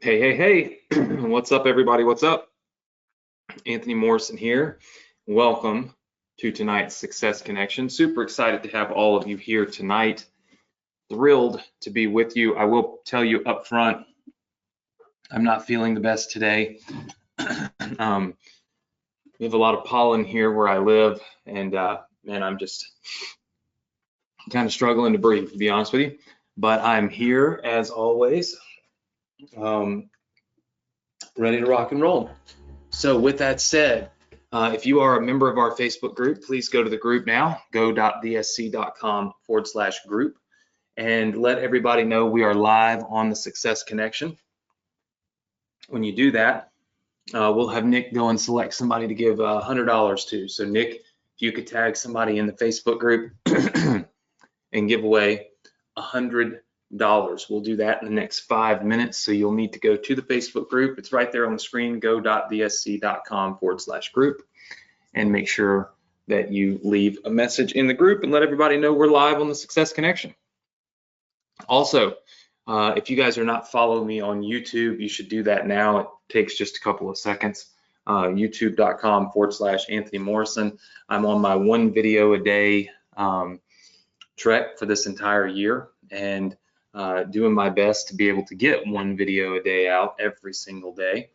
Hey, hey, hey, what's up, everybody? What's up? Anthony Morrison here. Welcome to tonight's Success Connection. Super excited to have all of you here tonight. Thrilled to be with you. I will tell you up front, I'm not feeling the best today. We have a lot of pollen here where I live, and man, I'm just kind of struggling to breathe, to be honest with you. But I'm here as always, ready to rock and roll. So with that said, if you are a member of our Facebook group, please go to the group now, go.dsc.com/group, and let everybody know we are live on the Success Connection. When you do that, we'll have Nick go and select somebody to give $100 to. So Nick, if you could tag somebody in the Facebook group and give away $100. We'll do that in the next 5 minutes. So you'll need to go to the Facebook group. It's right there on the screen, go.dsc.com/group, and make sure that you leave a message in the group and let everybody know we're live on the Success Connection. Also, if you guys are not following me on YouTube, you should do that now. It takes just a couple of seconds. youtube.com/Anthony Morrison. I'm on my 1 video a day trek for this entire year, and doing my best to be able to get 1 video a day out every single day.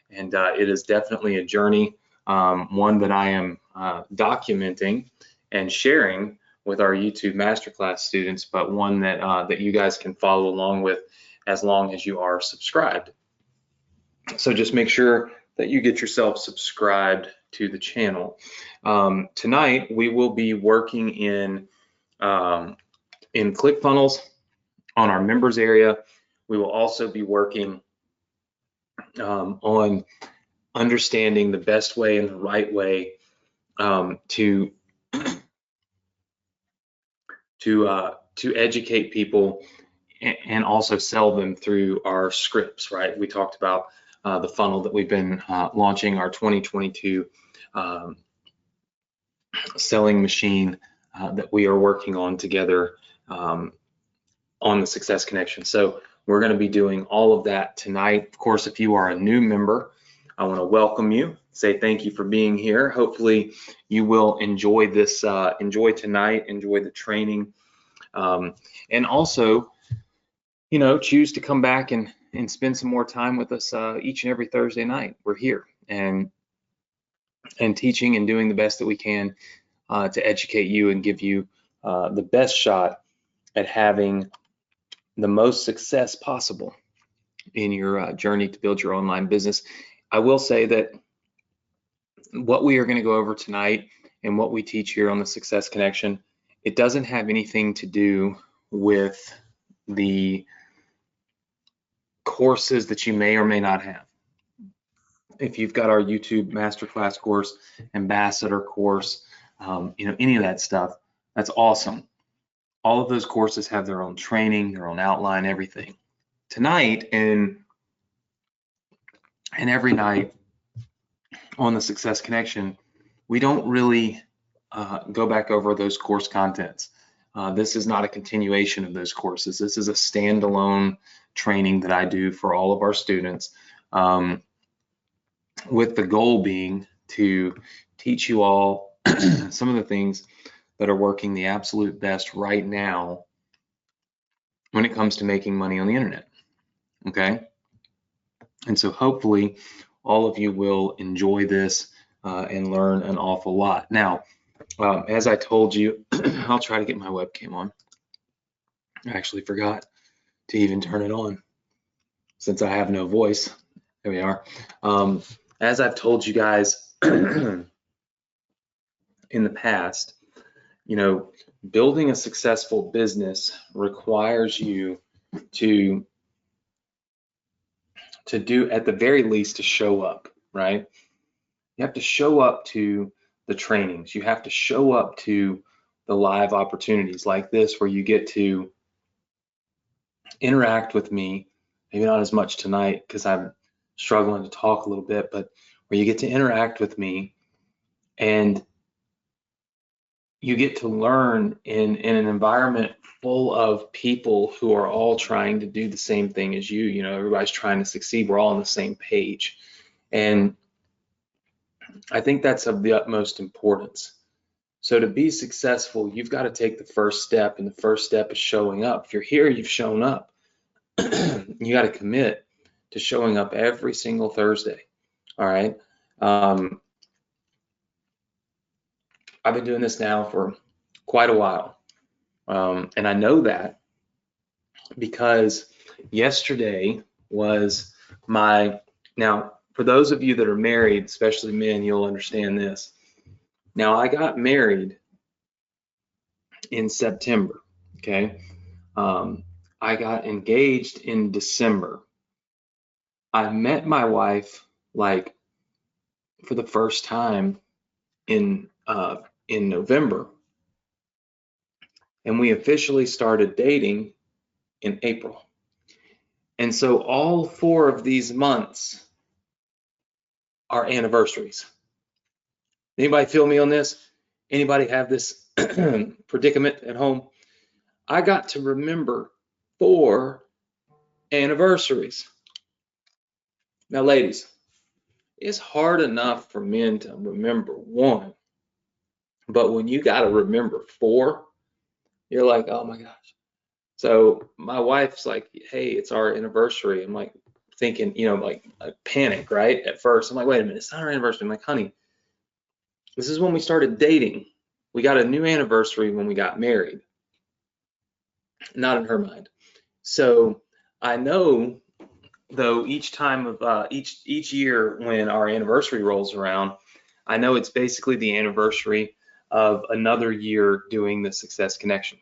And it is definitely a journey, one that I am documenting and sharing with our YouTube Masterclass students, but one that that you guys can follow along with as long as you are subscribed. So just make sure that you get yourself subscribed to the channel. Tonight we will be working in ClickFunnels on our members area. We will also be working on understanding the best way and the right way to educate people and also sell them through our scripts, right? We talked about the funnel that we've been launching, our 2022 selling machine that we are working on together on the Success Connection. So we're going to be doing all of that tonight. Of course, if you are a new member, I want to welcome you, say thank you for being here. Hopefully you will enjoy this, enjoy tonight, enjoy the training, and also, you know, choose to come back and spend some more time with us each and every Thursday night. We're here and teaching and doing the best that we can to educate you and give you the best shot at having the most success possible in your journey to build your online business. I will say that what we are going to go over tonight and what we teach here on the Success Connection, it doesn't have anything to do with the courses that you may or may not have. If you've got our YouTube Masterclass course, Ambassador course, you know, any of that stuff, that's awesome. All of those courses have their own training, their own outline, everything. Tonight and every night on the Success Connection, we don't really go back over those course contents. This is not a continuation of those courses. This is a standalone training that I do for all of our students, with the goal being to teach you all some of the things that are working the absolute best right now when it comes to making money on the internet. Okay, and so hopefully all of you will enjoy this and learn an awful lot. Now, as I told you, I'll try to get my webcam on. I actually forgot to even turn it on since I have no voice. There we are. As I've told you guys in the past, you know, building a successful business requires you to do, at the very least, to show up, right? You have to show up to the trainings. You have to show up to the live opportunities like this, where you get to interact with me, maybe not as much tonight because I'm struggling to talk a little bit, but where you get to interact with me and you get to learn in an environment full of people who are all trying to do the same thing as you. You know, everybody's trying to succeed. We're all on the same page. And I think that's of the utmost importance. So to be successful, you've got to take the first step, and the first step is showing up. If you're here, you've shown up. You got to commit to showing up every single Thursday. All right. I've been doing this now for quite a while. And I know that because yesterday was now for those of you that are married, especially men, you'll understand this. Now I got married in September, okay? I got engaged in December. I met my wife like for the first time in November, and we officially started dating in April. And so all 4 of these months are anniversaries. Anybody feel me on this? Anybody have this predicament at home? I got to remember 4 anniversaries. Now, ladies, it's hard enough for men to remember 1, but when you got to remember 4, you're like, oh my gosh. So my wife's like, hey, it's our anniversary. I'm like thinking, you know, like I panic, right? At first, I'm like, wait a minute, it's not our anniversary. I'm like, honey, this is when we started dating. We got a new anniversary when we got married. Not in her mind. So I know, though, each time of each year when our anniversary rolls around, I know it's basically the anniversary of another year doing the Success Connection,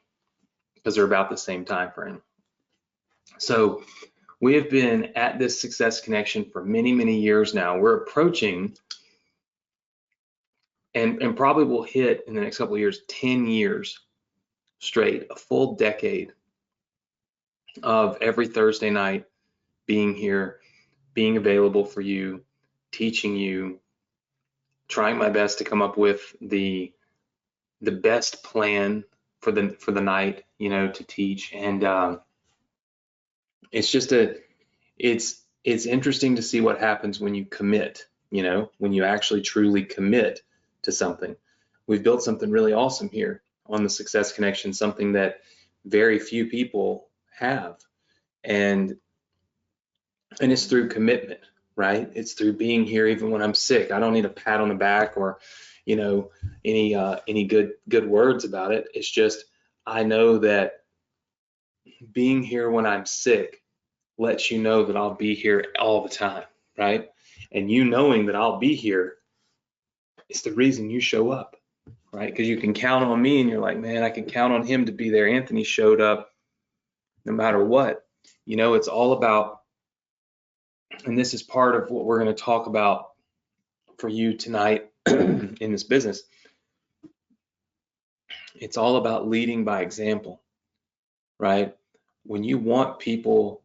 because they're about the same time frame. So we have been at this Success Connection for many, many years now. We're approaching, and probably will hit in the next couple of years, 10 years straight, a full decade of every Thursday night being here, being available for you, teaching you, trying my best to come up with the best plan for the night, you know, to teach. And it's just it's interesting to see what happens when you commit, you know, when you actually truly commit to something. We've built something really awesome here on the Success Connection, something that very few people have. And it's through commitment, right? It's through being here even when I'm sick. I don't need a pat on the back or, you know, any good words about it. It's just, I know that being here when I'm sick lets you know that I'll be here all the time, right? And you knowing that I'll be here is the reason you show up, right? Because you can count on me, and you're like, man, I can count on him to be there. Anthony showed up no matter what. You know, it's all about, and this is part of what we're going to talk about for you tonight in this business. It's all about leading by example, right? When you want people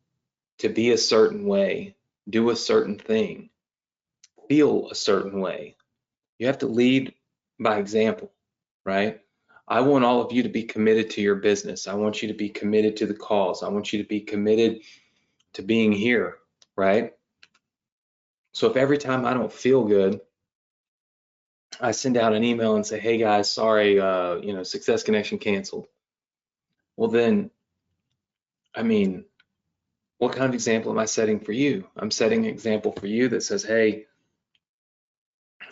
to be a certain way, do a certain thing, feel a certain way, you have to lead by example, right? I want all of you to be committed to your business. I want you to be committed to the cause. I want you to be committed to being here, right? So if every time I don't feel good, I send out an email and say, hey guys, sorry, you know, Success Connection canceled. Well then, I mean, what kind of example am I setting for you? I'm setting an example for you that says, hey,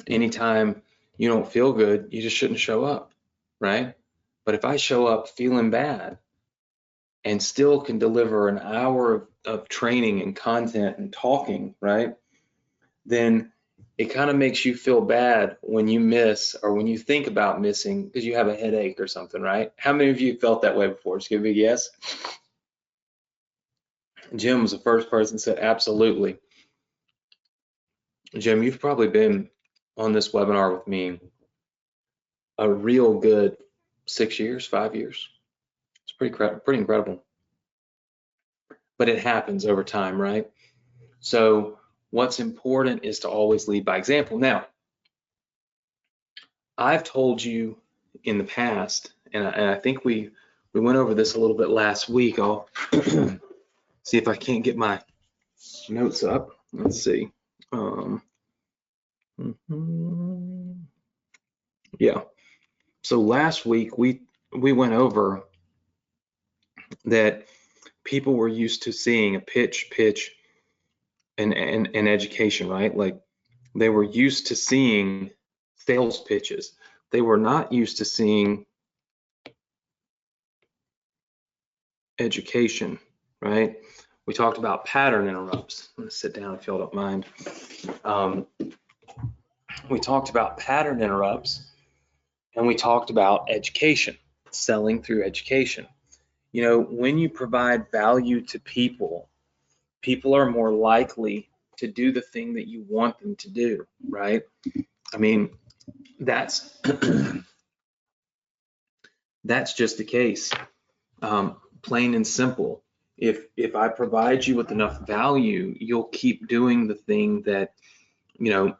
anytime you don't feel good, you just shouldn't show up, right? But if I show up feeling bad and still can deliver an hour of training and content and talking, right, then it kind of makes you feel bad when you miss, or when you think about missing because you have a headache or something, right? How many of you felt that way before? Just give me a yes. Jim was the first person that said absolutely. Jim, you've probably been on this webinar with me a real good 6 years, 5 years. It's pretty incredible. But it happens over time, right? So what's important is to always lead by example. Now, I've told you in the past, and I think we went over this a little bit last week. I'll see if I can't get my notes up. Let's see. Yeah. So last week we went over that people were used to seeing a pitch, and education, right? Like they were used to seeing sales pitches. They were not used to seeing education, right? We talked about pattern interrupts. I'm gonna sit down if y'all don't mind. We talked about pattern interrupts, and we talked about education, selling through education. You know, when you provide value to people, people are more likely to do the thing that you want them to do, right? I mean, that's that's just the case, plain and simple. If I provide you with enough value, you'll keep doing the thing that, you know,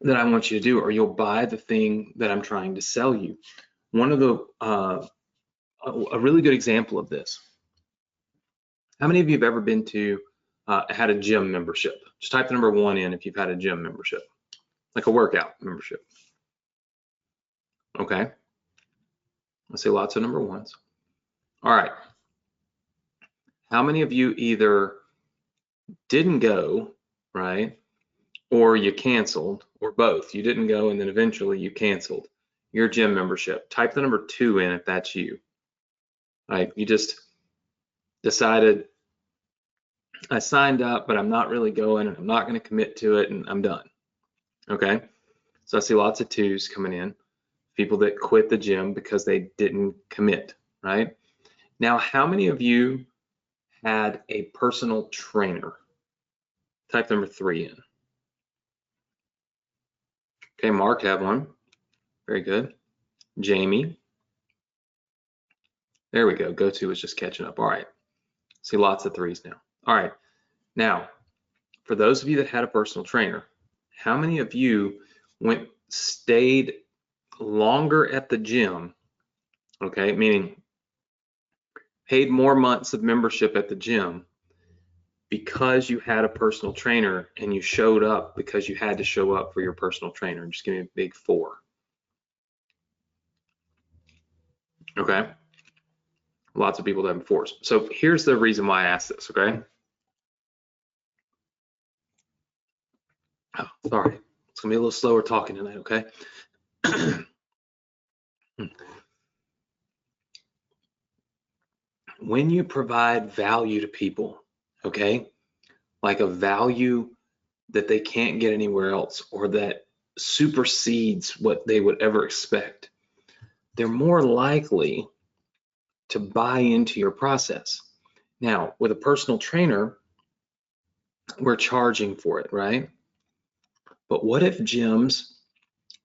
that I want you to do, or you'll buy the thing that I'm trying to sell you. One of the a really good example of this. How many of you have ever been to had a gym membership? Just type the number 1 in if you've had a gym membership, like a workout membership. Okay. I see lots of number 1s. All right. How many of you either didn't go, right, or you canceled, or both? You didn't go and then eventually you canceled your gym membership. Type the number 2 in if that's you. Right? You just decided, I signed up, but I'm not really going, and I'm not going to commit to it, and I'm done. Okay. So I see lots of 2s coming in. People that quit the gym because they didn't commit, right? Now, how many of you had a personal trainer? Type number 3 in. Okay, Mark had one. Very good. Jamie. There we go. Go-to was just catching up. All right. See lots of 3s now. All right. Now, for those of you that had a personal trainer, how many of you stayed longer at the gym, okay, meaning paid more months of membership at the gym because you had a personal trainer, and you showed up because you had to show up for your personal trainer? Just give me a big 4. Okay. Lots of people that have 4s. So here's the reason why I asked this, okay? Oh, sorry. It's gonna be a little slower talking tonight, okay? When you provide value to people, okay, like a value that they can't get anywhere else, or that supersedes what they would ever expect, they're more likely to buy into your process. Now, with a personal trainer, we're charging for it, right? But what if gyms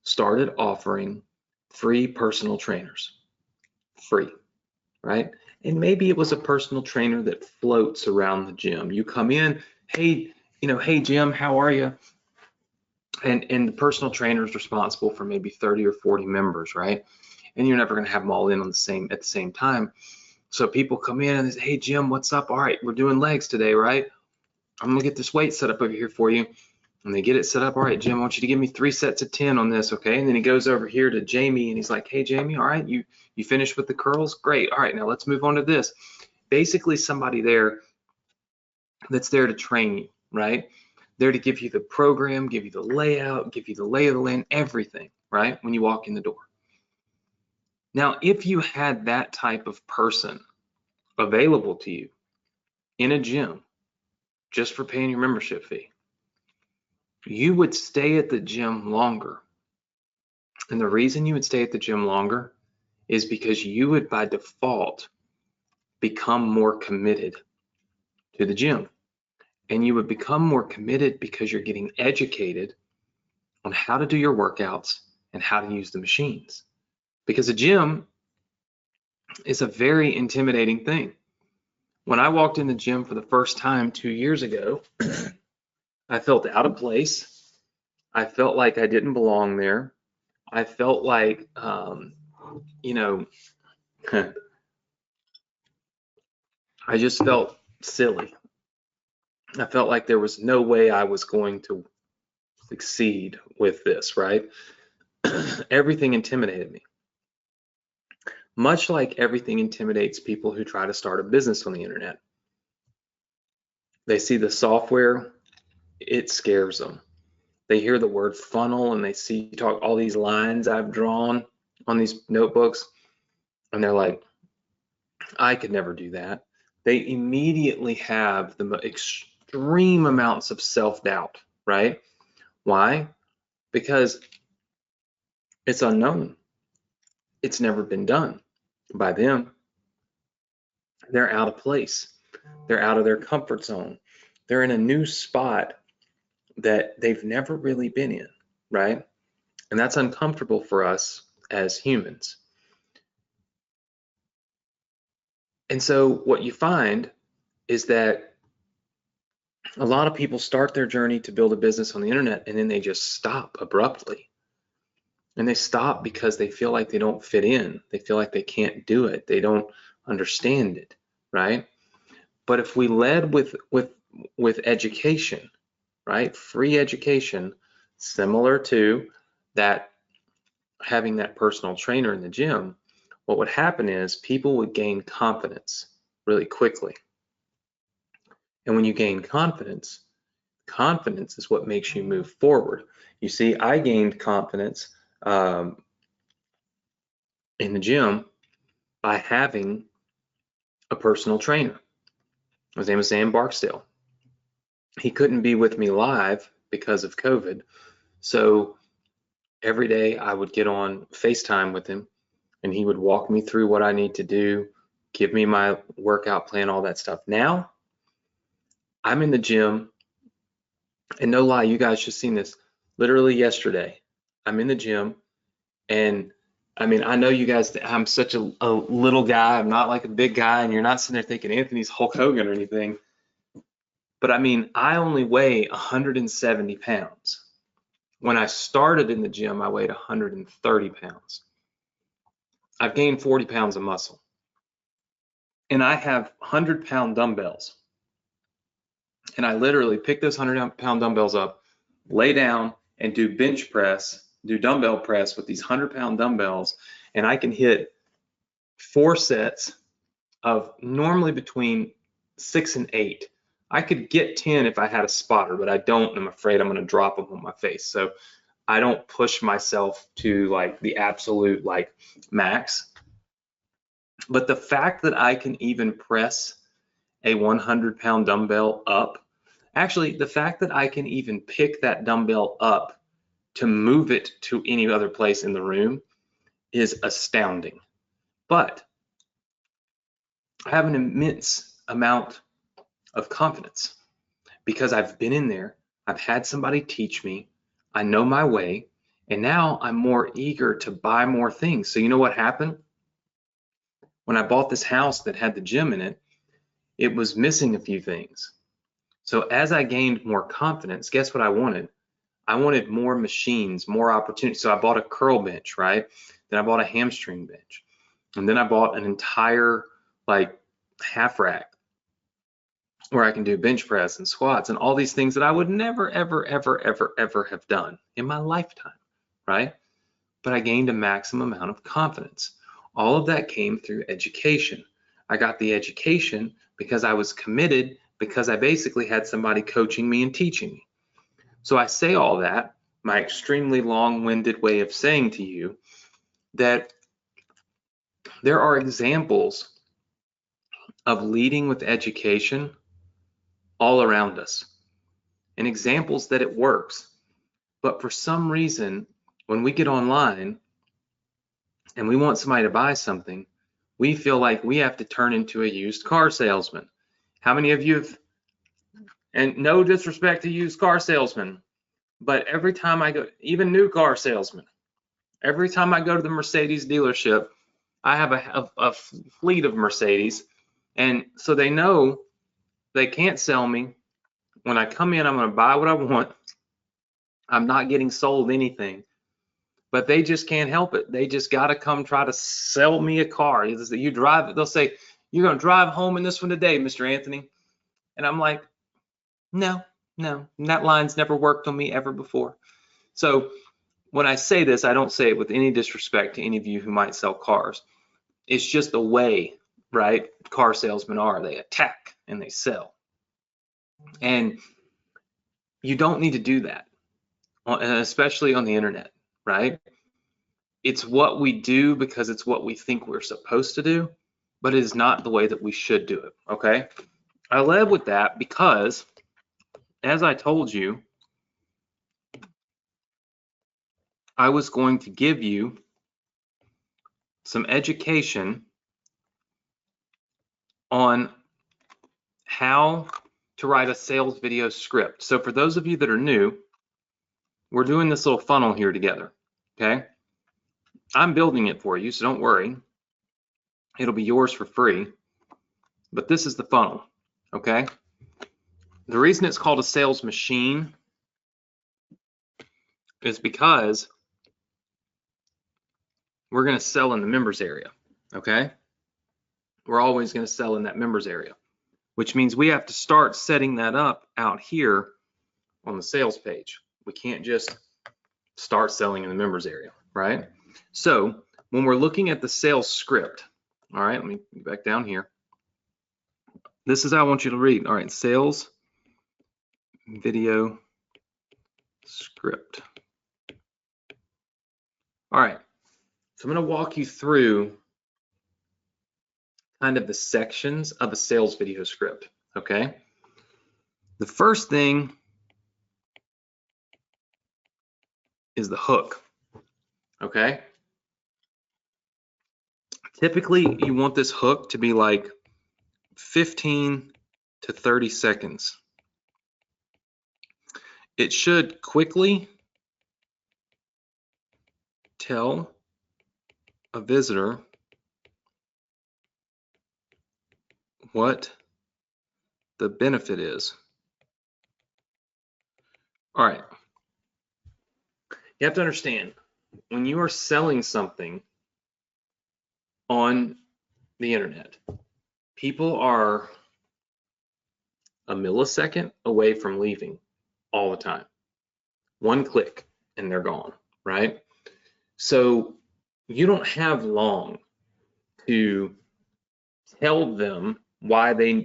started offering free personal trainers? Free, right? And maybe it was a personal trainer that floats around the gym. You come in, hey, hey Jim, how are you? And the personal trainer is responsible for maybe 30 or 40 members, right? And you're never going to have them all in on at the same time. So people come in and they say, hey Jim, what's up? All right, we're doing legs today, right? I'm gonna get this weight set up over here for you. And they get it set up. All right, Jim, I want you to give me 3 sets of 10 on this, okay? And then he goes over here to Jamie and he's like, hey Jamie, all right, you finished with the curls? Great. All right, now let's move on to this. Basically somebody there that's there to train you, right? There to give you the program, give you the layout, give you the lay of the land, everything, right? When you walk in the door. Now, if you had that type of person available to you in a gym just for paying your membership fee, you would stay at the gym longer. And the reason you would stay at the gym longer is because you would by default become more committed to the gym. And you would become more committed because you're getting educated on how to do your workouts and how to use the machines. Because a gym is a very intimidating thing. When I walked in the gym for the first time 2 years ago, I felt out of place. I felt like I didn't belong there. I felt like, you know, I just felt silly. I felt like there was no way I was going to succeed with this, right? Everything intimidated me, much like everything intimidates people who try to start a business on the internet. They see the software, it scares them. They hear the word funnel and they see talk all these lines I've drawn on these notebooks, and they're like, I could never do that. They immediately have the extreme amounts of self-doubt, right? Why? Because it's unknown. It's never been done by them. They're out of place. They're out of their comfort zone. They're in a new spot that they've never really been in, right? And that's uncomfortable for us as humans. And so what you find is that a lot of people start their journey to build a business on the internet and then they just stop abruptly. And they stop because they feel like they don't fit in. They feel like they can't do it. They don't understand it, right? But if we led with education, right? Free education, similar to that, having that personal trainer in the gym, what would happen is people would gain confidence really quickly. And when you gain confidence, confidence is what makes you move forward. You see, I gained confidence in the gym by having a personal trainer. His name is Sam Barksdale. He couldn't be with me live because of COVID. So every day I would get on FaceTime with him and he would walk me through what I need to do, give me my workout plan, all that stuff. Now I'm in the gym, and no lie, you guys just seen this literally yesterday. I'm in the gym, and I mean, I know you guys, I'm such a little guy. I'm not like a big guy, and you're not sitting there thinking Anthony's Hulk Hogan or anything. But I mean, I only weigh 170 pounds. When I started in the gym, I weighed 130 pounds. I've gained 40 pounds of muscle. And I have 100-pound dumbbells. And I literally pick those 100-pound dumbbells up, lay down, and do bench press, do dumbbell press with these 100-pound dumbbells. And I can hit 4 sets of normally between 6 and 8. I could get 10 if I had a spotter, but I don't, and I'm afraid I'm going to drop them on my face. So I don't push myself to like the absolute like max. But the fact that I can even press a 100-pound dumbbell up, actually the fact that I can even pick that dumbbell up to move it to any other place in the room is astounding. But I have an immense amount of confidence because I've been in there, I've had somebody teach me, I know my way, and now I'm more eager to buy more things. So you know what happened? When I bought this house that had the gym in it, it was missing a few things. So as I gained more confidence, guess what I wanted? I wanted more machines, more opportunities. So I bought a curl bench, right? Then I bought a hamstring bench. And then I bought an entire like half rack where I can do bench press and squats and all these things that I would never, ever, ever, ever, ever have done in my lifetime, right? But I gained a maximum amount of confidence. All of that came through education. I got the education because I was committed, because I basically had somebody coaching me and teaching me. So I say all that, my extremely long-winded way of saying to you that there are examples of leading with education all around us and examples that it works. But for some reason, when we get online and we want somebody to buy something, we feel like we have to turn into a used car salesman. How many of you have, and no disrespect to used car salesmen, but every time I go, even new car salesmen, every time I go to the Mercedes dealership, I have a fleet of Mercedes, and so they know they can't sell me. When I come in, I'm going to buy what I want. I'm not getting sold anything. but they just can't help it. They just got to come try to sell me a car. You drive, they'll say, you're going to drive home in this one today, Mr. Anthony. And I'm like, no, that line's never worked on me ever before. So when I say this, I don't say it with any disrespect to any of you who might sell cars. It's just the way, right, car salesmen are. They attack and they sell. And you don't need to do that, especially on the internet, right? It's what we do because it's what we think we're supposed to do, but it is not the way that we should do it, okay? I led with that because, as I told you, I was going to give you some education on how to write a sales video script. So for those of you that are new, we're doing this little funnel here together, okay? I'm building it for you, so don't worry. It'll be yours for free, but this is the funnel, okay? The reason it's called a sales machine is because we're going to sell in the members area, okay? We're always going to sell in that members area, which means we have to start setting that up out here on the sales page. We can't just start selling in the members area, right? So when we're looking at the sales script, all right, let me get back down here. This is how I want you to read. All right, sales video script. All right, so I'm going to walk you through kind of the sections of a sales video script, okay? The first thing is the hook, okay? Typically, you want this hook to be like 15 to 30 seconds. It should quickly tell a visitor what the benefit is. All right. You have to understand, when you are selling something on the internet, people are a millisecond away from leaving all the time. One click and they're gone, right? So you don't have long to tell them why they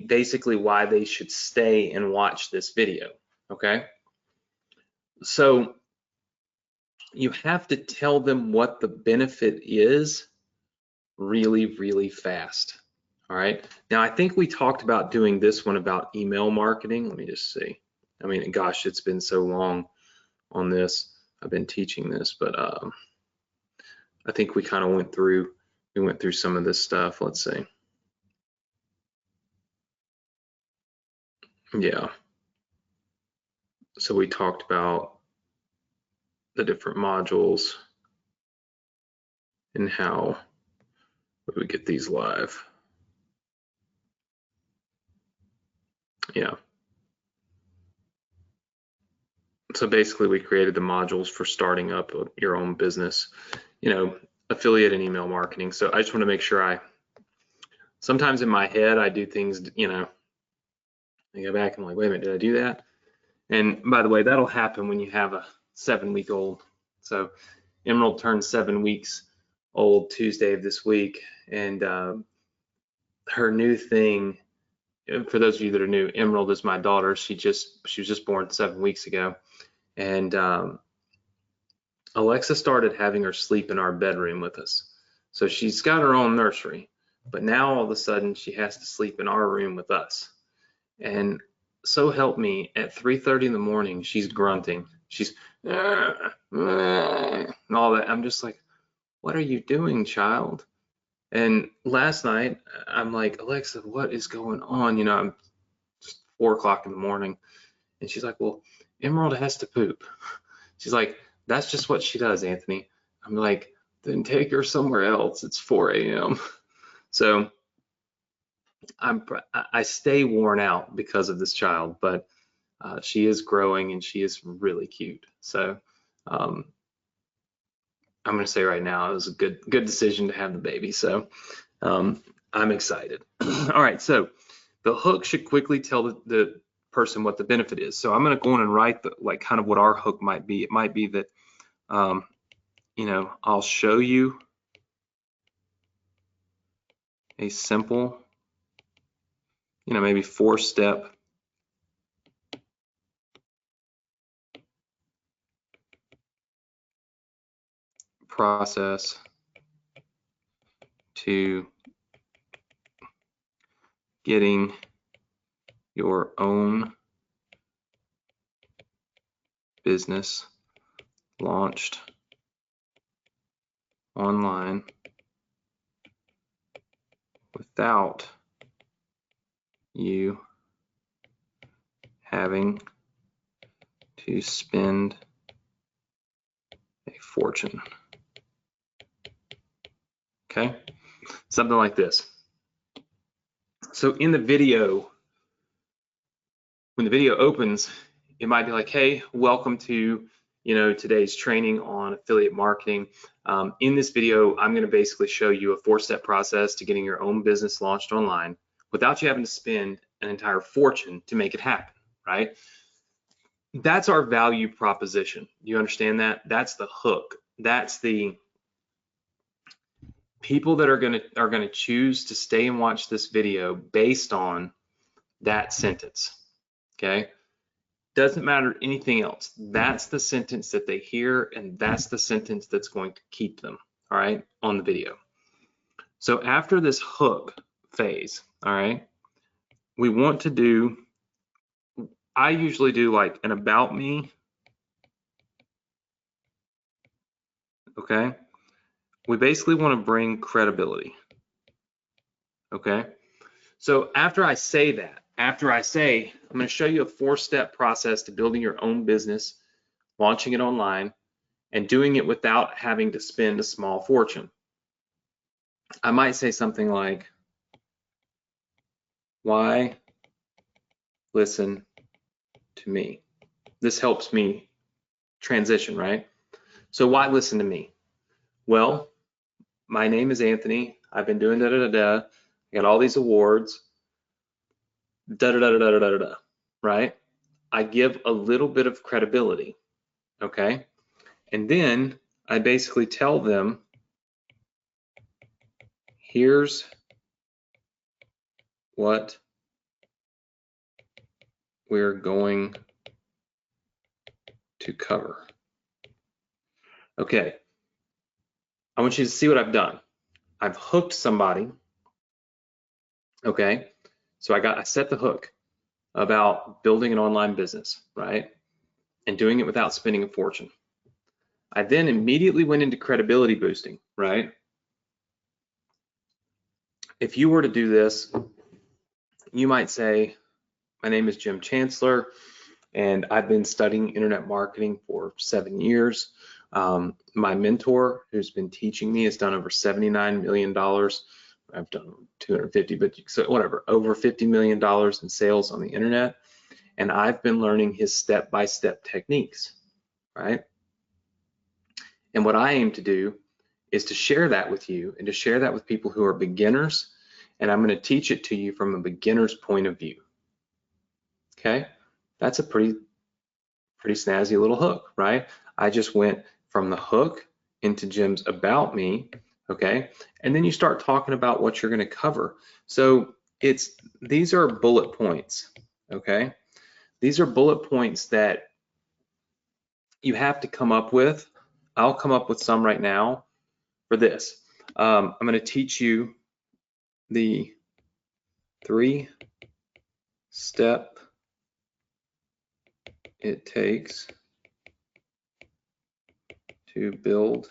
should stay and watch this video, okay? So you have to tell them what the benefit is really, really fast. All right. Now, I think we talked about doing this one about email marketing. Let me just see. I mean, gosh, it's been so long on this. I've been teaching this, but I think we kind of went through some of this stuff. Let's see. Yeah. So we talked about the different modules and how we get these live. Yeah. So basically we created the modules for starting up your own business, affiliate and email marketing. So I just want to make sure sometimes in my head, I do things, I go back and I'm like, wait a minute, did I do that? And by the way, that'll happen when you have a 7-week-old. So Emerald turned 7 weeks old Tuesday of this week. And her new thing, for those of you that are new, Emerald is my daughter. She was just born 7 weeks ago. And Alexa started having her sleep in our bedroom with us. So she's got her own nursery, but now all of a sudden she has to sleep in our room with us. And so help me, at 3:30 in the morning, she's grunting. She's and all that. I'm just like, what are you doing, child? And last night, I'm like, Alexa, what is going on? I'm 4 o'clock in the morning. And she's like, well, Emerald has to poop. She's like, that's just what she does, Anthony. I'm like, then take her somewhere else. It's 4 a.m. So I stay worn out because of this child, but she is growing and she is really cute. So I'm going to say right now, it was a good decision to have the baby. So I'm excited. All right, so the hook should quickly tell the person what the benefit is. So I'm going to go on and write kind of what our hook might be. It might be that, I'll show you a simple, maybe 4-step process to getting your own business launched online without you having to spend a fortune. Okay, something like this. So in the video, when the video opens, it might be like, hey, welcome to today's training on affiliate marketing. In this video, I'm going to basically show you a 4-step process to getting your own business launched online without you having to spend an entire fortune to make it happen, right? That's our value proposition. You understand that? That's the hook. That's the people that are going to choose to stay and watch this video based on that sentence. Okay? Doesn't matter anything else. That's the sentence that they hear, and that's the sentence that's going to keep them, all right, on the video. So after this hook phase, all right, we want to do, I usually do like an about me, okay? We basically want to bring credibility, okay? So after I say that, I'm going to show you a 4-step process to building your own business, launching it online, and doing it without having to spend a small fortune. I might say something like, why listen to me? This helps me transition, right? So why listen to me? Well, my name is Anthony. I've been doing da-da-da-da. I got all these awards, da-da-da-da-da-da-da, right? I give a little bit of credibility, okay? And then I basically tell them, here's what we're going to cover. Okay, I want you to see what I've done. I've hooked somebody, okay? So I set the hook about building an online business, right? And doing it without spending a fortune. I then immediately went into credibility boosting, right? If you were to do this, you might say, my name is Jim Chancellor, and I've been studying internet marketing for 7 years. My mentor, who's been teaching me, has done over $79 million. I've done 250, but so whatever, over $50 million in sales on the internet. And I've been learning his step-by-step techniques, right? And what I aim to do is to share that with you and to share that with people who are beginners. And I'm going to teach it to you from a beginner's point of view. Okay, that's a pretty snazzy little hook, right? I just went from the hook into Jim's about me, okay? And then you start talking about what you're going to cover. So these are bullet points, okay? These are bullet points that you have to come up with. I'll come up with some right now for this. I'm going to teach you the 3-step it takes to build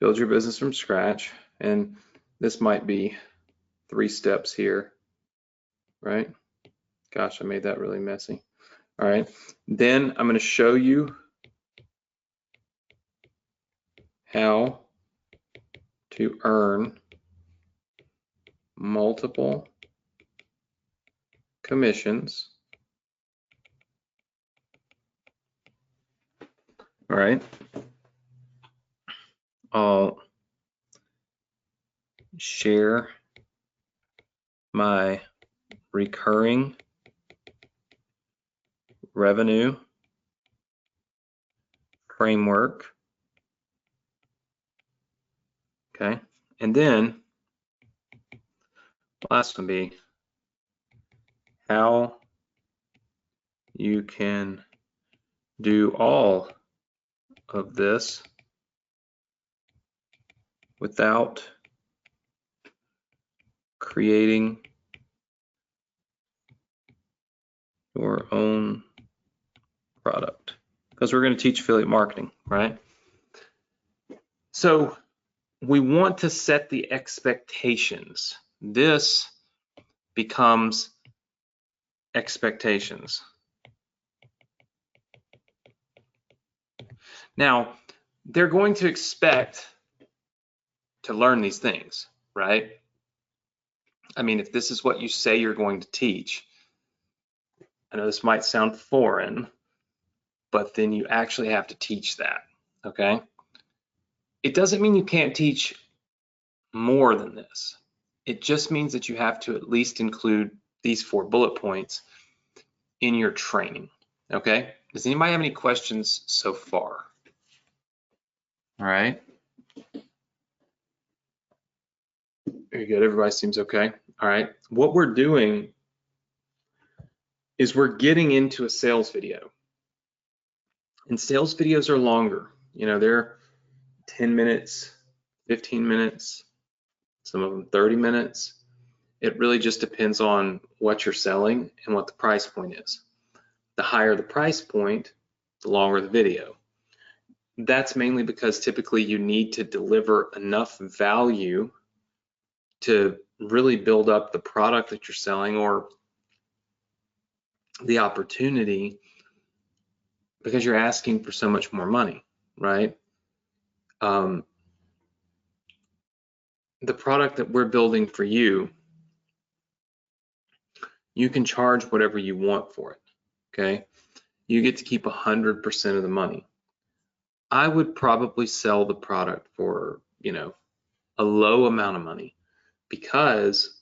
your business from scratch. And this might be 3 steps here, right? Gosh, I made that really messy. All right, then I'm going to show you how to earn multiple commissions. All right. I'll share my recurring revenue framework. Okay. And then last one be how you can do all of this without creating your own product, because we're going to teach affiliate marketing, right? So we want to set the expectations. This becomes expectations. Now, they're going to expect to learn these things, right? I mean, if this is what you say you're going to teach, I know this might sound foreign, but then you actually have to teach that, okay? It doesn't mean you can't teach more than this. It just means that you have to at least include these 4 bullet points in your training, okay? Does anybody have any questions so far? All right. Very good. Everybody seems okay. All right. What we're doing is we're getting into a sales video. And sales videos are longer. You know, they're 10 minutes, 15 minutes, some of them 30 minutes. It really just depends on what you're selling and what the price point is. The higher the price point, the longer the video. That's mainly because typically you need to deliver enough value to really build up the product that you're selling or the opportunity, because you're asking for so much more money, right? The product that we're building for you, you can charge whatever you want for it, okay? You get to keep 100% of the money. I would probably sell the product for, you know, a low amount of money, because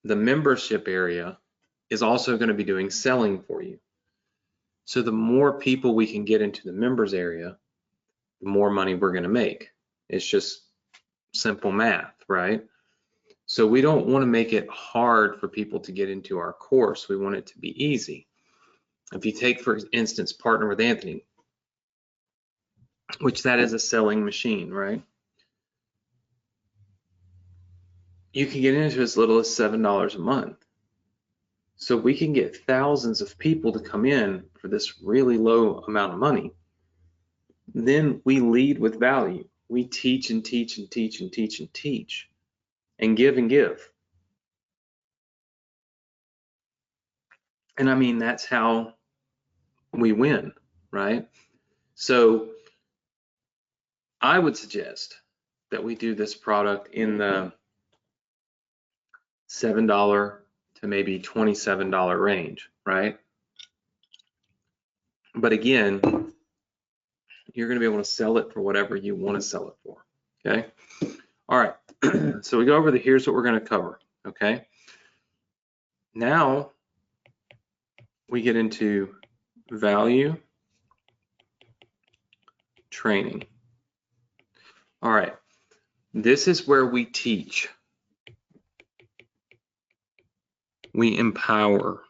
the membership area is also going to be doing selling for you. So the more people we can get into the members area, the more money we're going to make. It's just simple math, right? So we don't want to make it hard for people to get into our course. We want it to be easy. If you take, for instance, Partner with Anthony, which that is a selling machine, right? You can get into as little as $7 a month. So we can get thousands of people to come in for this really low amount of money. Then we lead with value. We teach and teach and teach and teach and teach and give and give. And I mean, that's how we win, right? So I would suggest that we do this product in the $7 to maybe $27 range, right? But again, you're going to be able to sell it for whatever you want to sell it for, okay? All right, so we go over here's what we're going to cover, okay? Now we get into value training. All right, this is where we teach. We empower.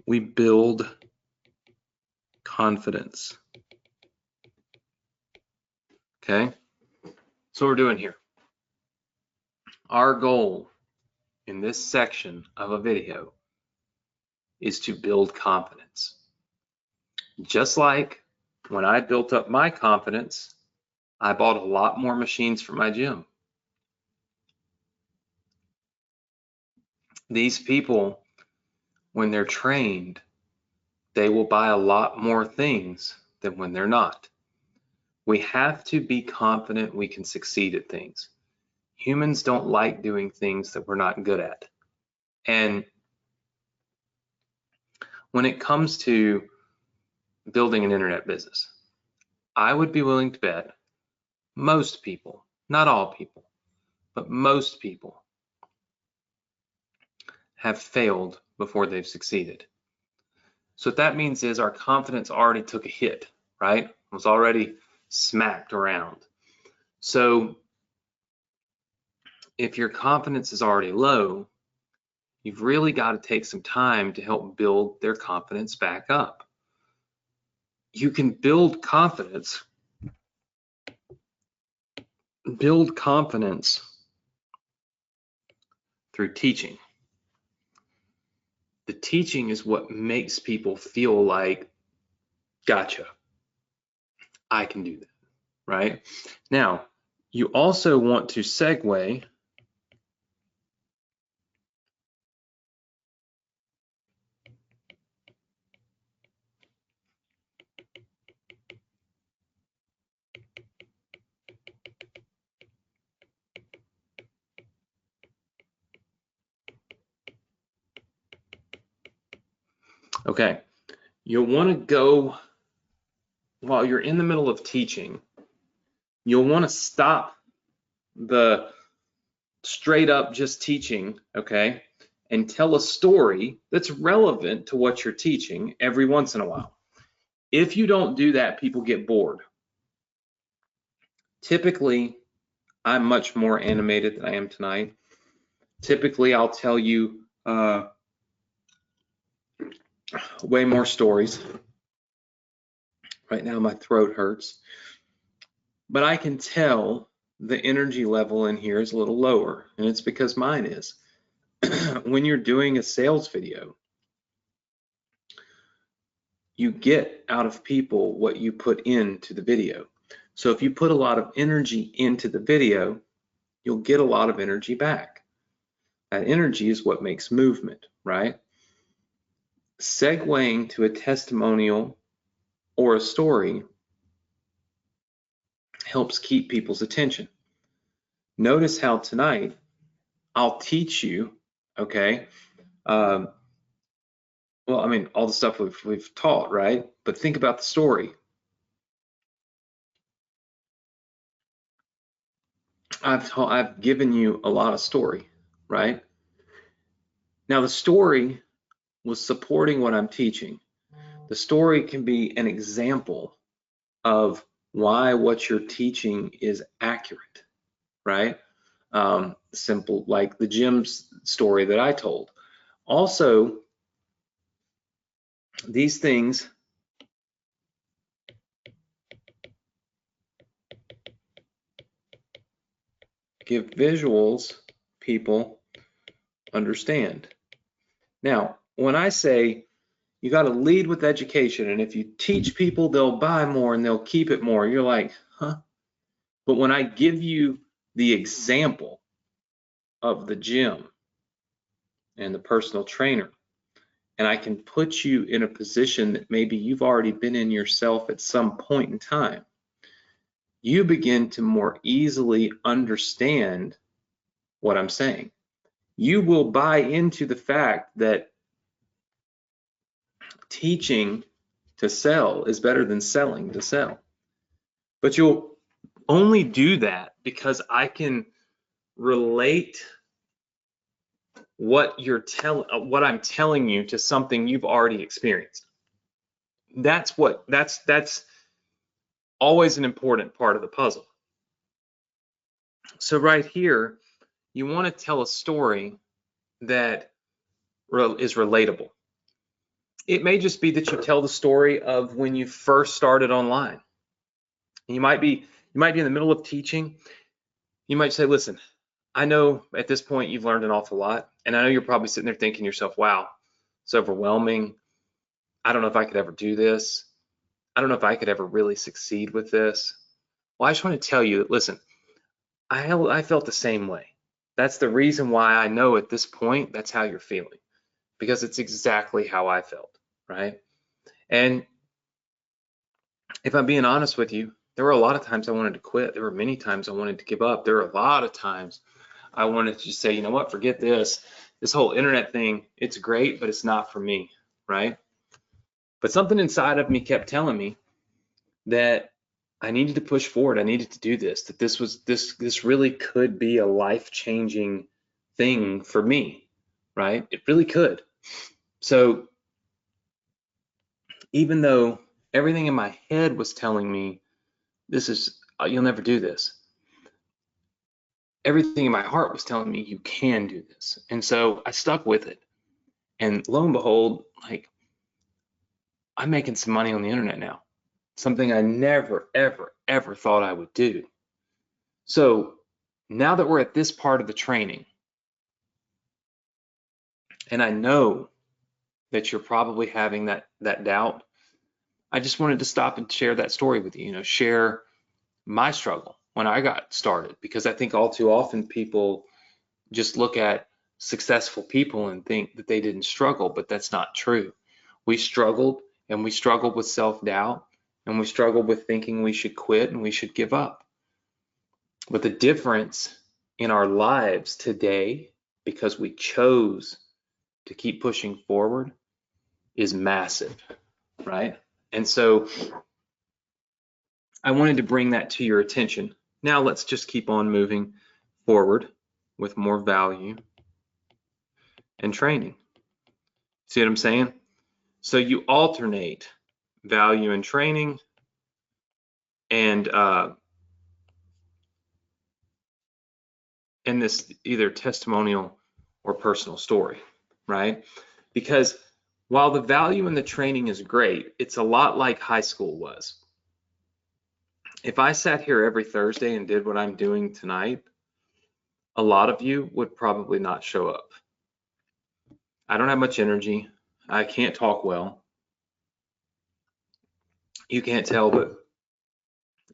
We build confidence. Okay, so what we're doing here. Our goal in this section of a video is to build confidence. Just like when I built up my confidence, I bought a lot more machines for my gym. These people, when they're trained, they will buy a lot more things than when they're not. We have to be confident we can succeed at things. Humans don't like doing things that we're not good at. And when it comes to building an internet business, I would be willing to bet most people, not all people, but most people have failed before they've succeeded. So what that means is our confidence already took a hit, right? It was already smacked around. So if your confidence is already low, you've really got to take some time to help build their confidence back up. You can build confidence through teaching. The teaching is what makes people feel like, gotcha, I can do that, right? Now, you also want to segue okay, you'll want to go, while you're in the middle of teaching, you'll want to stop the straight up just teaching, okay, and tell a story that's relevant to what you're teaching every once in a while. If you don't do that, people get bored. Typically, I'm much more animated than I am tonight. Typically, I'll tell you way more stories. Right now, my throat hurts. But I can tell the energy level in here is a little lower, and it's because mine is. When you're doing a sales video, you get out of people what you put into the video. So if you put a lot of energy into the video, you'll get a lot of energy back. That energy is what makes movement, right? Segueing to a testimonial or a story helps keep people's attention. Notice how tonight I'll teach you, okay? Well, I mean, all the stuff we've taught, right? But think about the story. I've given you a lot of story, right? Now the story was supporting what I'm teaching. The story can be an example of why what you're teaching is accurate, right? Simple, like the gym's story that I told. Also, these things give visuals people understand. Now, when I say you got to lead with education, and if you teach people, they'll buy more and they'll keep it more, you're like, huh? But when I give you the example of the gym and the personal trainer, and I can put you in a position that maybe you've already been in yourself at some point in time, you begin to more easily understand what I'm saying. You will buy into the fact that teaching to sell is better than selling to sell. But you'll only do that because I can relate what I'm telling you to something you've already experienced. That's always an important part of the puzzle. So right here, you want to tell a story that is relatable. It may just be that you tell the story of when you first started online. You might be in the middle of teaching. You might say, listen, I know at this point you've learned an awful lot, and I know you're probably sitting there thinking to yourself, wow, it's overwhelming. I don't know if I could ever do this. I don't know if I could ever really succeed with this. Well, I just want to tell you that, listen, I felt the same way. That's the reason why I know at this point that's how you're feeling, because it's exactly how I felt, right? And if I'm being honest with you, There were a lot of times I wanted to quit. There were many times I wanted to give up. There were a lot of times I wanted to just say, you know what, forget this. This whole internet thing, it's great, but it's not for me, right? But something inside of me kept telling me that I needed to push forward. I needed to do this, that this really could be a life-changing thing for me, right? It really could. So even though everything in my head was telling me this is, you'll never do this, everything in my heart was telling me you can do this. And so I stuck with it. And lo and behold, like, I'm making some money on the internet now, something I never, ever, ever thought I would do. So now that we're at this part of the training, and I know that you're probably having that doubt, I just wanted to stop and share that story with you, share my struggle when I got started, because I think all too often people just look at successful people and think that they didn't struggle, but that's not true. We struggled, and we struggled with self-doubt, and we struggled with thinking we should quit and we should give up. But the difference in our lives today, because we chose to keep pushing forward, is massive, right? And so I wanted to bring that to your attention. Now let's just keep on moving forward with more value and training. See what I'm saying? So you alternate value and training and this either testimonial or personal story, right? Because while the value in the training is great, it's a lot like high school was. If I sat here every Thursday and did what I'm doing tonight, a lot of you would probably not show up. I don't have much energy. I can't talk well. You can't tell, but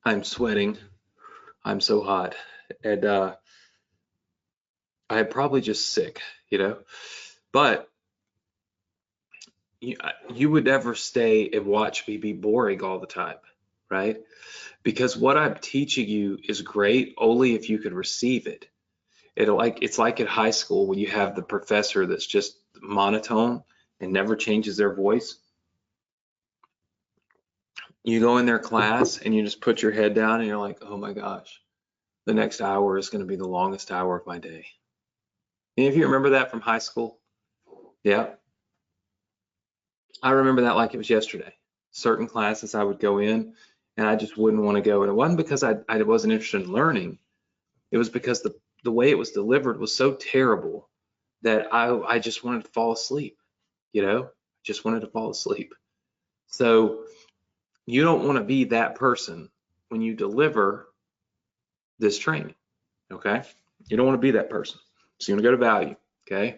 I'm sweating. I'm so hot. And I'm probably just sick, But you would never stay and watch me be boring all the time, right? Because what I'm teaching you is great only if you can receive it. It's like at high school when you have the professor that's just monotone and never changes their voice. You go in their class and you just put your head down and you're like, oh my gosh, the next hour is going to be the longest hour of my day. Any of you remember that from high school? Yeah. I remember that like it was yesterday. Certain classes I would go in and I just wouldn't want to go. And it wasn't because I wasn't interested in learning. It was because the way it was delivered was so terrible that I just wanted to fall asleep, just wanted to fall asleep. So you don't want to be that person when you deliver this training, okay? You don't want to be that person. So you want to go to value, okay?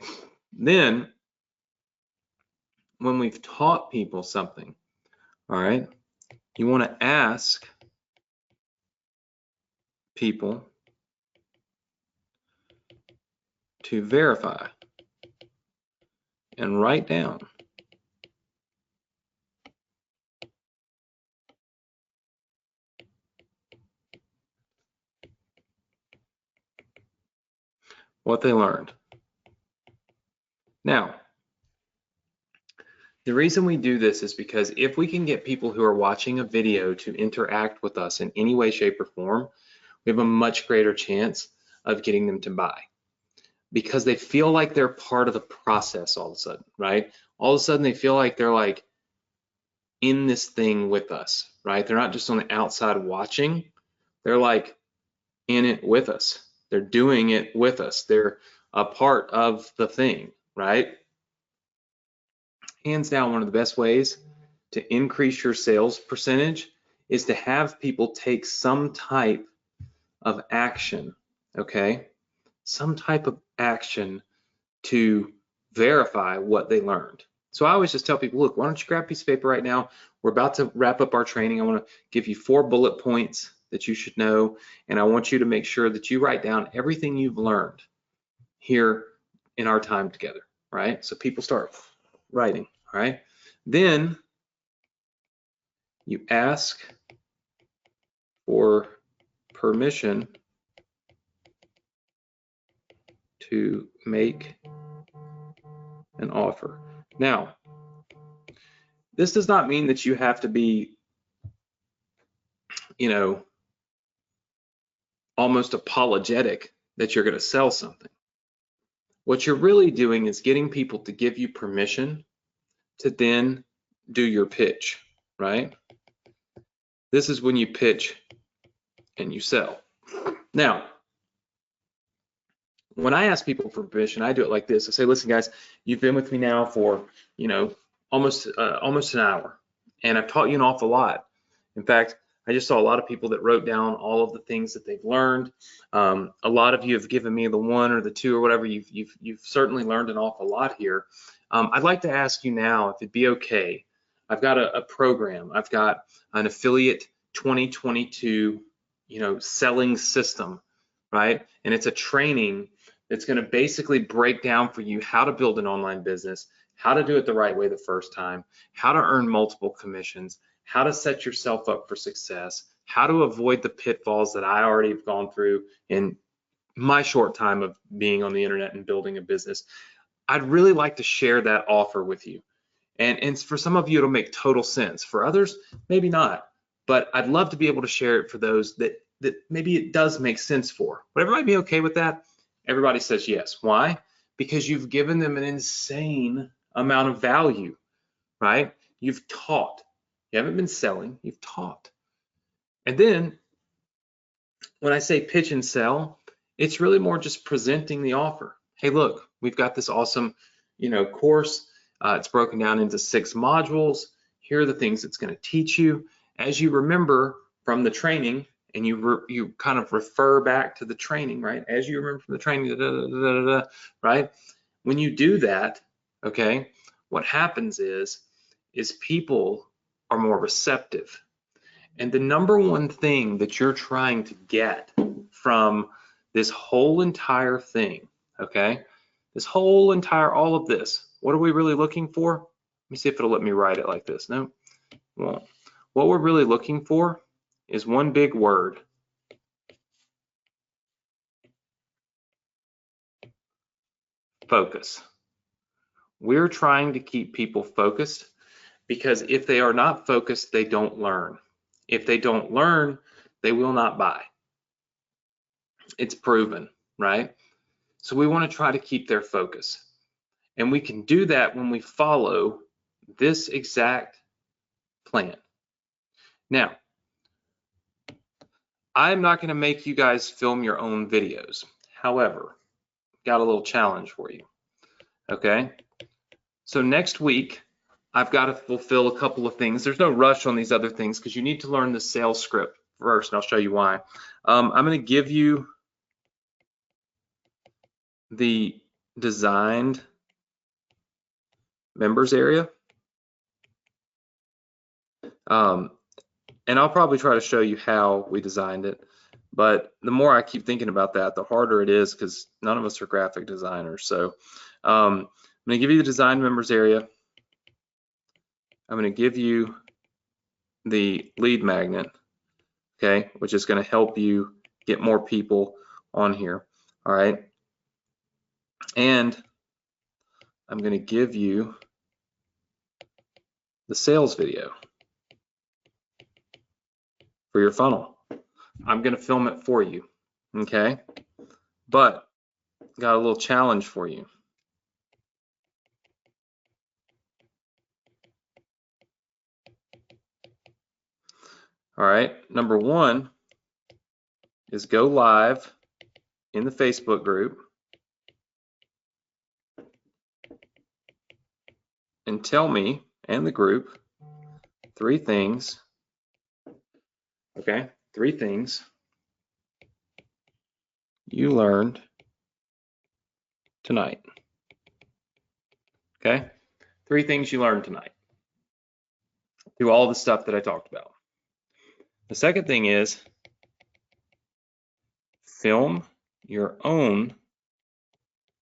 Then when we've taught people something, all right, you want to ask people to verify and write down what they learned. Now, the reason we do this is because if we can get people who are watching a video to interact with us in any way, shape, or form, we have a much greater chance of getting them to buy, because they feel like they're part of the process all of a sudden, right? All of a sudden they feel like they're like in this thing with us, right? They're not just on the outside watching, they're like in it with us. They're doing it with us. They're a part of the thing, right? Hands down, one of the best ways to increase your sales percentage is to have people take some type of action, okay? Some type of action to verify what they learned. So I always just tell people, look, why don't you grab a piece of paper right now? We're about to wrap up our training. I want to give you 4 bullet points that you should know, and I want you to make sure that you write down everything you've learned here in our time together, right? So people start writing, all right? Then you ask for permission to make an offer. Now, this does not mean that you have to be, you know, almost apologetic that you're going to sell something. What you're really doing is getting people to give you permission to then do your pitch, right? This is when you pitch and you sell. Now, when I ask people for permission, I do it like this. I say, listen, guys, you've been with me now for, you know, almost an hour, and I've taught you an awful lot. In fact, I just saw a lot of people that wrote down all of the things that they've learned. A lot of you have given me the 1 or the 2 or whatever. You've certainly learned an awful lot here. I'd like to ask you now if it'd be okay. I've got a program. I've got an affiliate 2022, you know, selling system, right? And it's a training that's going to basically break down for you how to build an online business, how to do it the right way the first time, how to earn multiple commissions, how to set yourself up for success, how to avoid the pitfalls that I already have gone through in my short time of being on the internet and building a business. I'd really like to share that offer with you. And for some of you, it'll make total sense. For others, maybe not. But I'd love to be able to share it for those that maybe it does make sense for. Would everybody be okay with that? Everybody says yes. Why? Because you've given them an insane amount of value, right? You've taught. You haven't been selling, you've taught. And then when I say pitch and sell, it's really more just presenting the offer. Hey, look, we've got this awesome, you know, course. It's broken down into 6 modules. Here are the things it's going to teach you. As you remember from the training, and you kind of refer back to the training, right? As you remember from the training, right? When you do that, okay, what happens is people are more receptive. And the number one thing that you're trying to get from this whole entire thing, okay, this whole entire, all of this, what are we really looking for? Let me see if it'll let me write it like this. No, it won't. What we're really looking for is one big word. Focus. We're trying to keep people focused, because if they are not focused, they don't learn. If they don't learn, they will not buy. It's proven, right? So we want to try to keep their focus. And we can do that when we follow this exact plan. Now, I'm not going to make you guys film your own videos. However, got a little challenge for you. Okay? So next week, I've got to fulfill a couple of things. There's no rush on these other things because you need to learn the sales script first, and I'll show you why. I'm going to give you the designed members area. And I'll probably try to show you how we designed it. But the more I keep thinking about that, the harder it is, because none of us are graphic designers. So I'm going to give you the design members area. I'm going to give you the lead magnet, okay, which is going to help you get more people on here. All right. And I'm going to give you the sales video for your funnel. I'm going to film it for you, okay? But got a little challenge for you. All right, number 1 is go live in the Facebook group and tell me and the group 3 things, okay? 3 things you learned tonight, okay? 3 things you learned tonight through all the stuff that I talked about. The second thing is film your own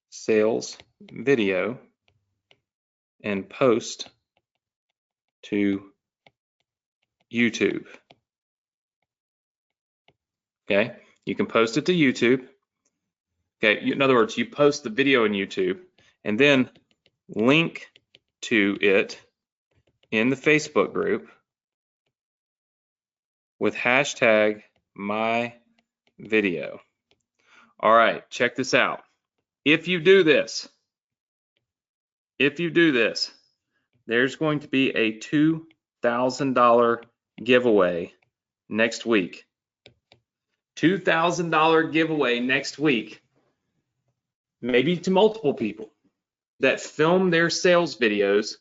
sales video and post to YouTube. Okay, you can post it to YouTube. Okay, in other words, you post the video in YouTube and then link to it in the Facebook group with hashtag my video. All right, check this out. If you do this, there's going to be a $2,000 giveaway next week. $2,000 giveaway next week, maybe to multiple people that film their sales videos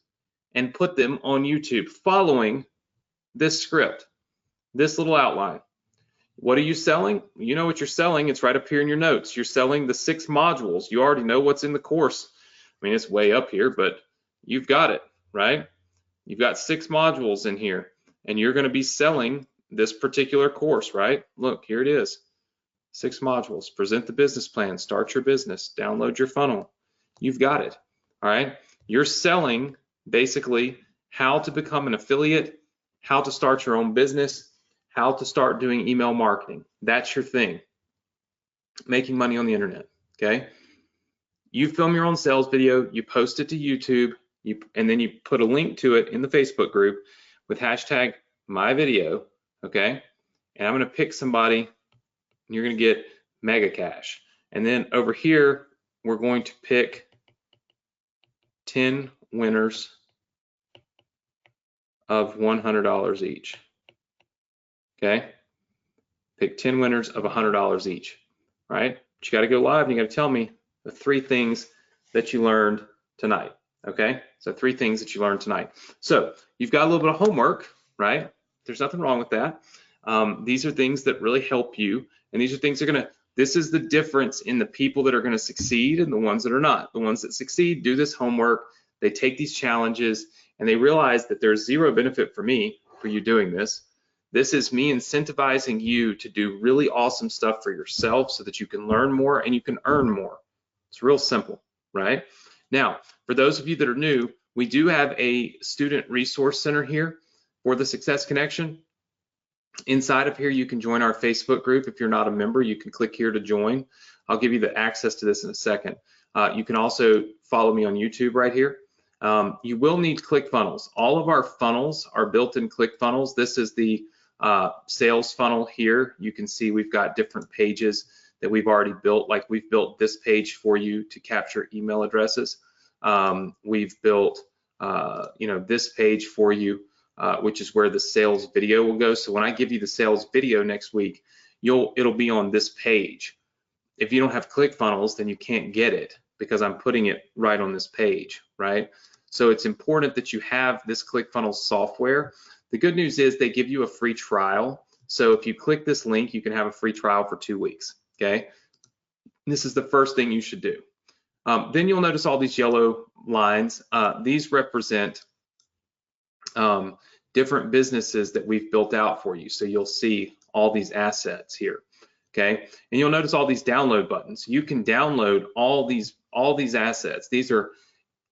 and put them on YouTube following this script, this little outline. What are you selling? You know what you're selling. It's right up here in your notes. You're selling the 6 modules. You already know what's in the course. I mean, it's way up here, but you've got it, right? You've got 6 modules in here, and you're going to be selling this particular course, right? Look, here it is. 6 modules. Present the business plan, start your business, download your funnel. You've got it, all right? You're selling basically how to become an affiliate, how to start your own business, how to start doing email marketing. That's your thing. Making money on the internet, okay? You film your own sales video, you post it to YouTube, and then you put a link to it in the Facebook group with hashtag my video, okay? And I'm gonna pick somebody, and you're gonna get mega cash. And then over here, we're going to pick 10 winners of $100 each. Okay, pick 10 winners of $100 each, right? But you got to go live and you got to tell me the 3 things that you learned tonight, okay? So 3 things that you learned tonight. So you've got a little bit of homework, right? There's nothing wrong with that. These are things that really help you, and these are things that are gonna, this is the difference in the people that are gonna succeed and the ones that are not. The ones that succeed do this homework, they take these challenges, and they realize that there's 0 benefit for me for you doing this. This is me incentivizing you to do really awesome stuff for yourself so that you can learn more and you can earn more. It's real simple, right? Now, for those of you that are new, we do have a student resource center here for the Success Connection. Inside of here, you can join our Facebook group. If you're not a member, you can click here to join. I'll give you the access to this in a second. You can also follow me on YouTube right here. You will need ClickFunnels. All of our funnels are built in ClickFunnels. This is the sales funnel here. You can see we've got different pages that we've already built. Like we've built this page for you to capture email addresses. We've built, this page for you, which is where the sales video will go. So when I give you the sales video next week, it'll be on this page. If you don't have ClickFunnels, then you can't get it because I'm putting it right on this page, right? So it's important that you have this ClickFunnels software. The good news is they give you a free trial. So if you click this link, you can have a free trial for 2 weeks, okay? This is the first thing you should do. Then you'll notice all these yellow lines. These represent different businesses that we've built out for you. So you'll see all these assets here, okay? And you'll notice all these download buttons. You can download all these assets. These are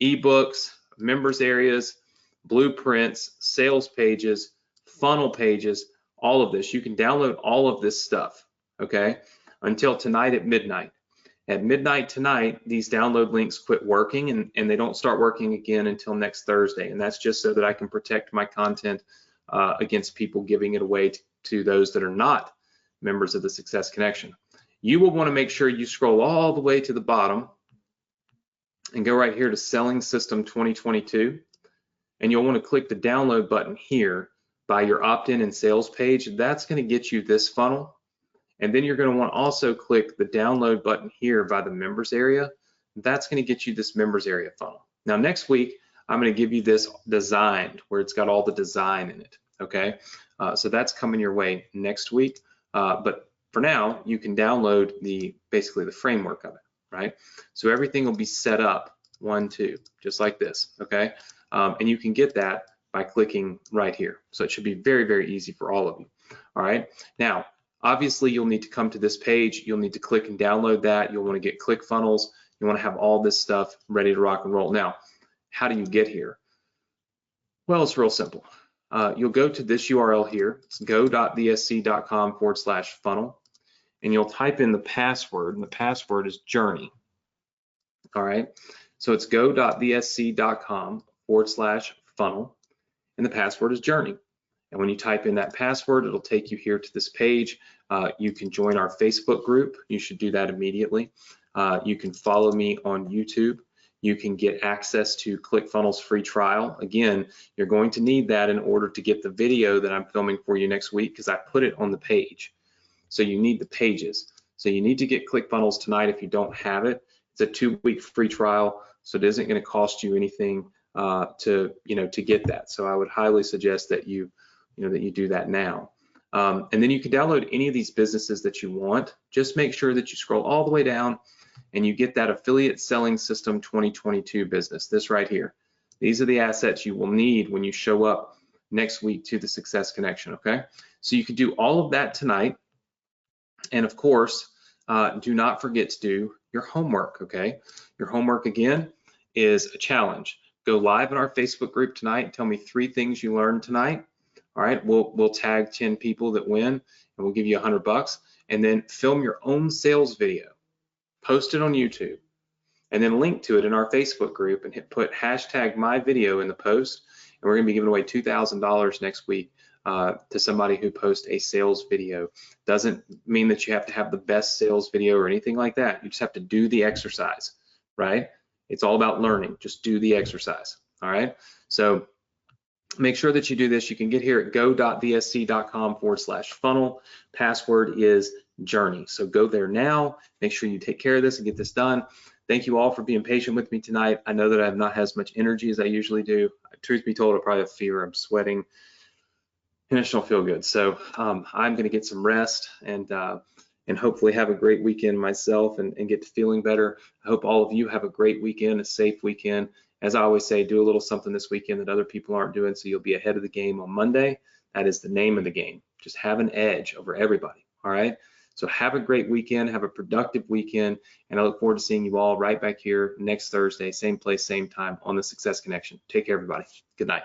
ebooks, members areas, blueprints, sales pages, funnel pages, all of this. You can download all of this stuff, okay, until tonight at midnight. At midnight tonight, these download links quit working and they don't start working again until next Thursday. And that's just so that I can protect my content against people giving it away to those that are not members of the Success Connection. You will want to make sure you scroll all the way to the bottom and go right here to Selling System 2022. And you'll want to click the download button here by your opt-in and sales page. That's going to get you this funnel. And then you're going to want to also click the download button here by the members area. That's going to get you this members area funnel. Now next week, I'm going to give you this designed where it's got all the design in it, okay? So that's coming your way next week. But for now, you can download basically the framework of it, right? So everything will be set up 1, 2, just like this, okay? And you can get that by clicking right here. So it should be very, very easy for all of you, all right? Now, obviously, you'll need to come to this page. You'll need to click and download that. You'll want to get ClickFunnels. You want to have all this stuff ready to rock and roll. Now, how do you get here? Well, it's real simple. You'll go to this URL here. It's go.vsc.com/funnel. and you'll type in the password, and the password is journey. All right, so it's go.vsc.com/funnel, and the password is journey. And when you type in that password, it'll take you here to this page. You can join our Facebook group. You should do that immediately. You can follow me on YouTube. You can get access to ClickFunnels free trial. Again, you're going to need that in order to get the video that I'm filming for you next week, because I put it on the page. So you need the pages. So you need to get ClickFunnels tonight if you don't have it. It's a 2-week free trial, so it isn't going to cost you anything to get that. So I would highly suggest that you do that now. And then you can download any of these businesses that you want. Just make sure that you scroll all the way down and you get that Affiliate Selling System 2022 business, this right here. These are the assets you will need when you show up next week to the Success Connection, okay? So you can do all of that tonight. And of course, do not forget to do your homework, okay? Your homework, again, is a challenge. Go live in our Facebook group tonight. Tell me 3 things you learned tonight. All right, we'll tag 10 people that win, and we'll give you $100. And then film your own sales video, post it on YouTube, and then link to it in our Facebook group and put #myvideo in the post. And we're going to be giving away $2,000 next week to somebody who posts a sales video. Doesn't mean that you have to have the best sales video or anything like that. You just have to do the exercise, right? It's all about learning. Just do the exercise. All right. So make sure that you do this. You can get here at go.vsc.com/funnel. Password is journey. So go there now. Make sure you take care of this and get this done. Thank you all for being patient with me tonight. I know that I have not as much energy as I usually do. Truth be told, I probably have fever. I'm sweating, and I just don't feel good. So I'm going to get some rest and hopefully have a great weekend myself and get to feeling better. I hope all of you have a great weekend, a safe weekend. As I always say, do a little something this weekend that other people aren't doing, so you'll be ahead of the game on Monday. That is the name of the game. Just have an edge over everybody, all right? So have a great weekend, have a productive weekend, and I look forward to seeing you all right back here next Thursday, same place, same time on the Success Connection. Take care, everybody. Good night.